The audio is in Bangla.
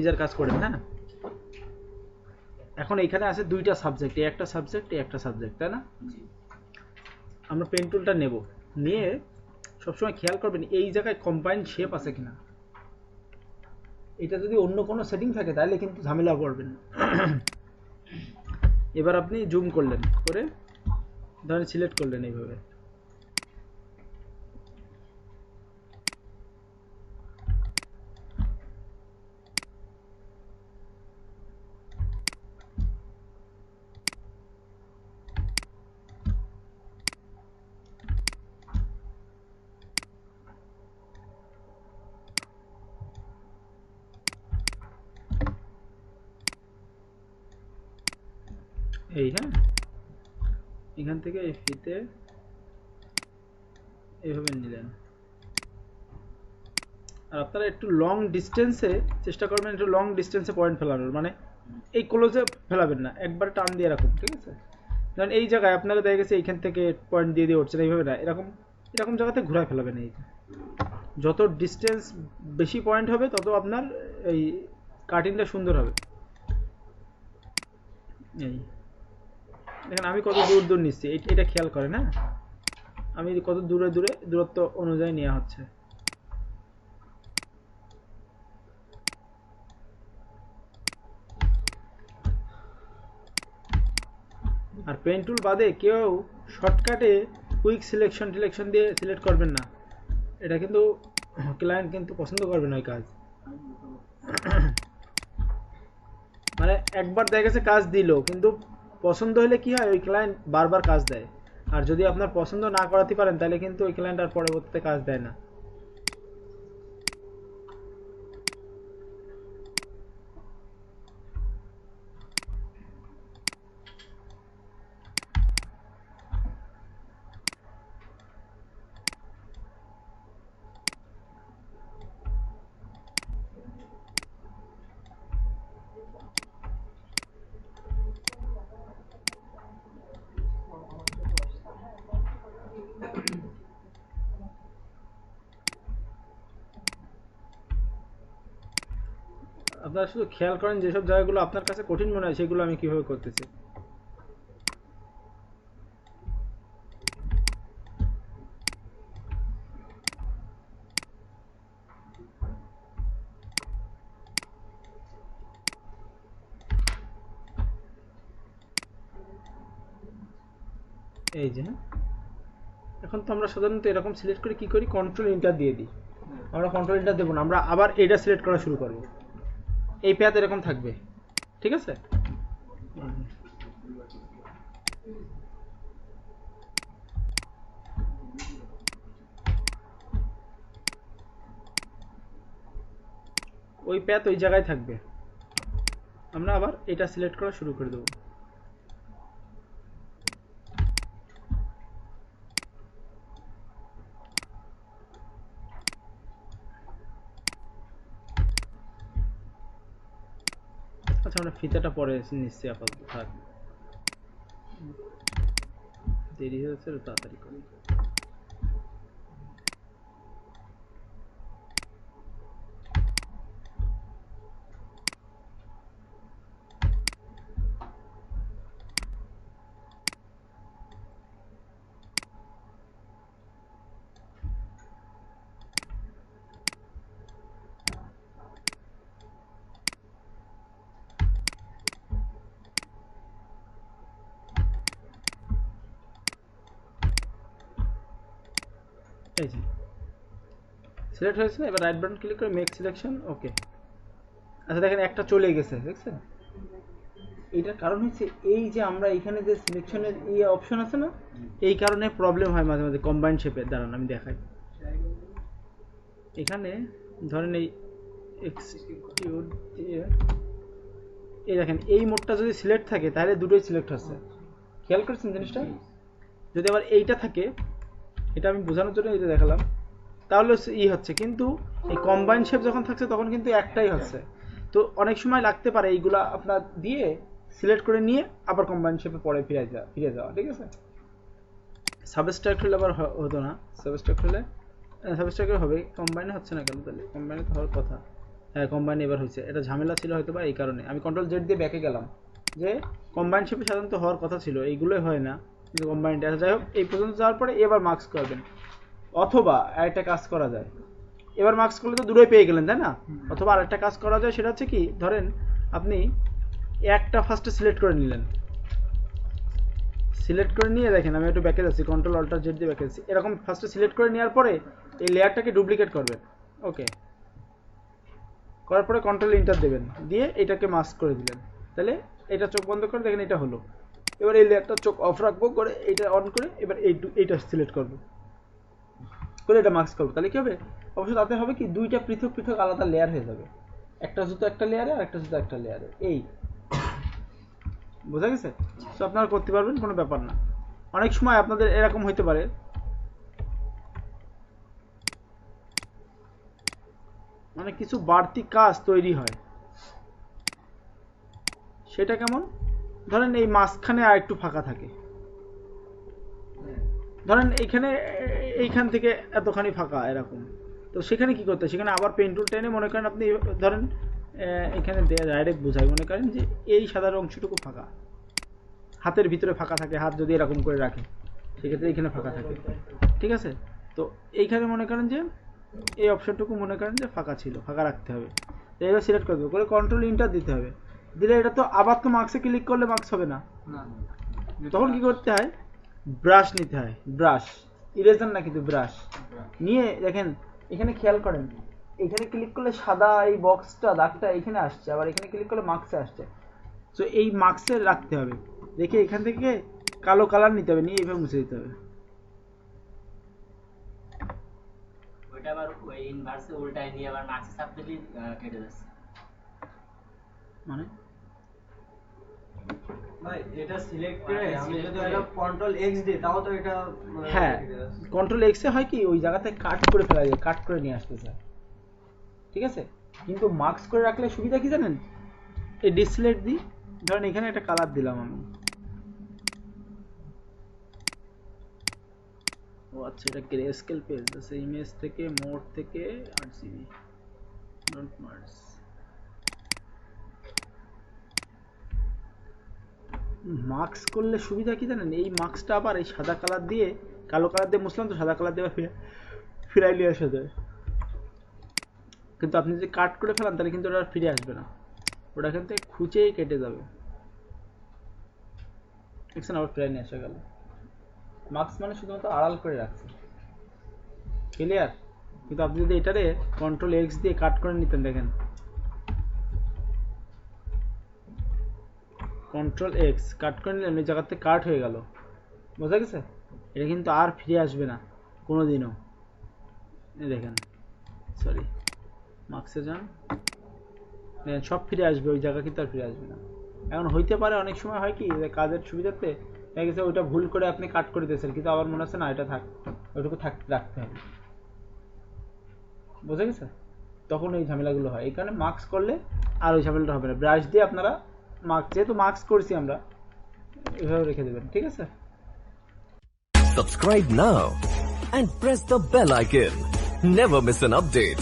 নিজের কাজ করেন। হ্যাঁ, এখন এখানে আছে দুইটা সাবজেক্ট, এই একটা সাবজেক্ট, এই একটা সাবজেক্ট, তাই না? আমরা পেন টুলটা নেব, নিয়ে সবসময় খেয়াল করবেন এই জায়গায় কম্বাইন্ড শেপ আছে কিনা। এটা যদি অন্য কোনো সেটিং থাকে তাহলে কিন্তু ঝামেলা পড়বেন। এবার আপনি জুম করলেন, করে ধরেন সিলেক্ট করলেন এইভাবে, এই, হ্যাঁ, এখান থেকে এই ফিতে এইভাবে নিলেন। আর আপনারা একটু লং ডিস্টেন্সে চেষ্টা করবেন, একটু লং ডিস্টেন্সে পয়েন্ট ফেলানোর, মানে এই ক্লোজে ফেলাবেন না, একবার টান দিয়ে রাখুন, ঠিক আছে? কারণ এই জায়গায় আপনারা দেখা গেছে এইখান থেকে পয়েন্ট দিয়ে দিয়ে উঠছেন, এইভাবে না, এরকম এরকম জায়গাতে ঘুরায় ফেলাবেন। এই যত ডিস্টেন্স বেশি পয়েন্ট হবে তত আপনার এই কাটিংটা সুন্দর হবে। এই দেখেন আমি কত দূর দূর নিচ্ছি, এটা খেয়াল করেন। হ্যাঁ, আমি কত দূরে দূরে দূরত্ব অনুযায়ী নেওয়া হচ্ছে। আর পেন টুল বাদে কেউ শর্টকাটে কুইক সিলেকশন টিলেকশন দিয়ে সিলেক্ট করবেন না, এটা কিন্তু ক্লায়েন্ট কিন্তু পছন্দ করবে না ওই কাজ। মানে একবার দেখা গেছে কাজ দিল, কিন্তু পছন্দ হলে কি হয়, ওই ক্লায়েন্ট বারবার কাজ দেয়। আর যদি আপনার পছন্দ না করাতে পারেন তাহলে কিন্তু ওই ক্লায়েন্ট আর পরবর্তীতে কাজ দেয় না। আপনারা শুধু খেয়াল করেন যেসব জায়গাগুলো আপনার কাছে কঠিন মনে হয় সেগুলো আমি কিভাবে করতেছি। এই যে, হ্যাঁ, এখন তো আমরা সাধারণত এরকম সিলেক্ট করে কি করি, কন্ট্রোল ইন্টার দিয়ে দিই। আমরা কন্ট্রোল ইন্টার দেবো না, আমরা আবার এইটা সিলেক্ট করা শুরু করব। এই প্যাথ এরকম থাকবে, ঠিক আছে? ওই প্যাথ ওই জায়গায় থাকবে, আমরা আবার এটা সিলেক্ট করা শুরু করে দেবো। আচ্ছা, আমরা ফিতাটা পরে নিচ্ছি, আপাতত থাক, দেরি হয়েছে, তাড়াতাড়ি করি। এই যে সিলেক্ট হয়েছে, এবার রাইট বাটন ক্লিক করে মেক সিলেকশন, ওকে। আচ্ছা দেখেন একটা চলে গেছে, দেখছেন? এইটার কারণ হচ্ছে এই যে আমরা এখানে যে সিলেকশনের এই অপশন আছে না, এই কারণে প্রবলেম হয় মাঝে মাঝে কম্বাইন্ড শেপে। দাঁড়ান আমি দেখাই। এখানে ধরেন এই এক্সিকিউট দিয়ে এই দেখেন এই মোডটা যদি সিলেক্ট থাকে তাহলে দুটোই সিলেক্ট হচ্ছে, খেয়াল করছেন জিনিসটা? যদি আবার এইটা থাকে, এটা আমি বোঝানোর জন্য এটা দেখালাম, তাহলে হচ্ছে, কিন্তু এই কম্বাইন শেপ যখন থাকছে তখন কিন্তু একটাই হচ্ছে। তো অনেক সময় লাগতে পারে এইগুলা আপনার দিয়ে সিলেক্ট করে নিয়ে আবার কম্বাইন শেপে পরে ফিরে যাওয়া, ঠিক আছে? সাবস্ট্রাক্ট হলে আবার হতো না, সাবস্ট্রাক্ট হলে সাবস্ট্রাক্ট হবে, কম্বাইনে হচ্ছে না কেন? তাহলে কম্বাইনে তো হওয়ার কথা। হ্যাঁ কম্বাইন এবার হয়েছে, এটা ঝামেলা ছিল হয়তো বা এই কারণে। আমি কন্ট্রোল জেড দিয়ে ব্যাকে গেলাম, যে কম্বাইন শেপে সাধারণত হওয়ার কথা ছিল, এইগুলোই হয় না কিন্তু কম্বাইনটা। যাই হোক, এই পর্যন্ত যাওয়ার পরে এবার মার্কস করবেন, অথবা আরেকটা কাজ করা যায়। এবার মার্কস করলে তো দুটোই পেয়ে গেলেন, তাই না? অথবা আরেকটা কাজ করা যায়, সেটা হচ্ছে কি, ধরেন আপনি একটা ফার্স্টে সিলেক্ট করে নিলেন, সিলেক্ট করে নিয়ে দেখেন, আমি একটু ব্যাকে যাচ্ছি, কন্ট্রোল অল্টার জেড দিয়ে ব্যাকে যাচ্ছি, এরকম ফার্স্টে সিলেক্ট করে নেওয়ার পরে এই লেয়ারটাকে ডুপ্লিকেট করবেন। ওকে, করার পরে কন্ট্রোল ইন্টার দেবেন, দিয়ে এটাকে মাস্ক করে দিলেন, তাহলে এটা চোখ বন্ধ করে দেখেন এটা হলো। এবার এই লেয়ারটা চোখ অফ রাখবো, করে এটা অন করে এবার এইটা সিলেক্ট করবো, করে এটা মাস্ক করবো, তাহলে কি হবে, অবশ্য তাতে হবে কি, দুইটা পৃথক পৃথক আলাদা লেয়ার হয়ে যাবে, একটা জুতো একটা লেয়ারে আর একটা জুতো একটা লেয়ারে। এই বোঝা গেছে? তো আপনারা করতে পারবেন, কোনো ব্যাপার না। অনেক সময় আপনাদের এরকম হইতে পারে, মানে কিছু বাড়তি কাজ তৈরি হয়, সেটা কেমন, ধরেন এই মাঝখানে আর একটু ফাঁকা থাকে, ধরেন এইখান থেকে এতখানি ফাঁকা এরকম, তো সেখানে কি করতে হয়, সেখানে আবার পেন টুল টেনে মনে করেন আপনি, ধরেন এখানে ডাইরেক্ট বোঝাই, মনে করেন যে এই সাদা অংশটুকু ফাঁকা, হাতের ভিতরে ফাঁকা থাকে, হাত যদি এরকম করে রাখে সেক্ষেত্রে এইখানে ফাঁকা থাকে, ঠিক আছে? তো এইখানে মনে করেন যে এই অপশনটুকু মনে করেন যে ফাঁকা ছিল, ফাঁকা রাখতে হবে, এইভাবে সিলেক্ট করতে হবে, করে কন্ট্রোল ইন্টার দিতে হবে, দিলে এটা তো আবার তো মার্কসে ক্লিক করলে মার্কস হবে না, তখন কি করতে হয়, ব্রাশ নিতে হয়, ব্রাশ, ইরেজার না কিন্তু ব্রাশ নিয়ে দেখেন, এখানে খেয়াল করেন, এখানে ক্লিক করলে সাদা এই বক্সটা দাগটা এখানে আসছে, আবার এখানে ক্লিক করলে মার্কসে আসছে, তো এই মার্কসে রাখতে হবে, দেখে এখান থেকে কালো কালার নিতে হবে, নিয়ে এইভাবে মুছে দিতে হবে। ওইটা আবার ওই ইনভার্সে উল্টায় নিয়ে আবার মার্কসে চাপ দিলে কেটে যাচ্ছে, মানে ভাই এটা সিলেক্ট করে আমি যদি এটা কন্ট্রোল এক্স দিই তাও তো এটা হ্যাঁ, কন্ট্রোল এক্স এ হয় কি, ওই জায়গাতে কাট করে ফেলা যায়, কাট করে নিয়ে আসতে চায়, ঠিক আছে? কিন্তু মার্কস করে রাখলে সুবিধা কি জানেন, এই ডিসলেট দিই, ধরেন এখানে একটা কালার দিলাম আমি, ও আচ্ছা, এটা গ্রে স্কেল পেজ আছে, ইমেজ থেকে মোড থেকে আরজিবি, ডোন্ট মার্জ, মার্কস করলে সুবিধা কি জানেন, এই মার্কসটা আবার এই সাদা কালার দিয়ে, কালো কালার দিয়ে মুছলাম তো সাদা কালার দিয়ে ফিরাই নিয়ে আসা যায়, কিন্তু আপনি যদি কাট করে ফেলান তাহলে কিন্তু ওটা ফিরে আসবে না, ওটা এখান থেকে খুঁচেই কেটে যাবে, দেখছেন, আবার ফিরাই নিয়ে আসা গেল। মার্কস মানে শুধুমাত্র আড়াল করে রাখছে, ক্লিয়ার? কিন্তু আপনি যদি এটারে কন্ট্রোল এক্স দিয়ে কাট করে নিতেন, দেখেন কন্ট্রোল এক্স কাট করে নিলেন, ওই জায়গাতে কাট হয়ে গেল, বোঝা গেছে? এটা কিন্তু আর ফিরে আসবে না কোনোদিনও, দেখেন, সরি মার্কসে যান, দেখেন সব ফিরে আসবে, ওই জায়গা কিন্তু আর ফিরে আসবে না। এখন হইতে পারে অনেক সময় হয় কি, কাজের সুবিধাতে দেখা গেছে ওইটা ভুল করে আপনি কাট করে দিয়েছেন, কিন্তু আবার মনে হচ্ছে না এটা থাক, ওইটুকু রাখতে হবে, বোঝা গেছে? তখন এই ঝামেলাগুলো হয়, এই কারণে মার্কস করলে আর ওই ঝামেলাটা হবে না, ব্রাশ দিয়ে আপনারা মার্কস, যেহেতু মার্কস করছি আমরা, এভাবে রেখে দেবেন, ঠিক আছে? Subscribe now and press the bell icon. Never miss an update.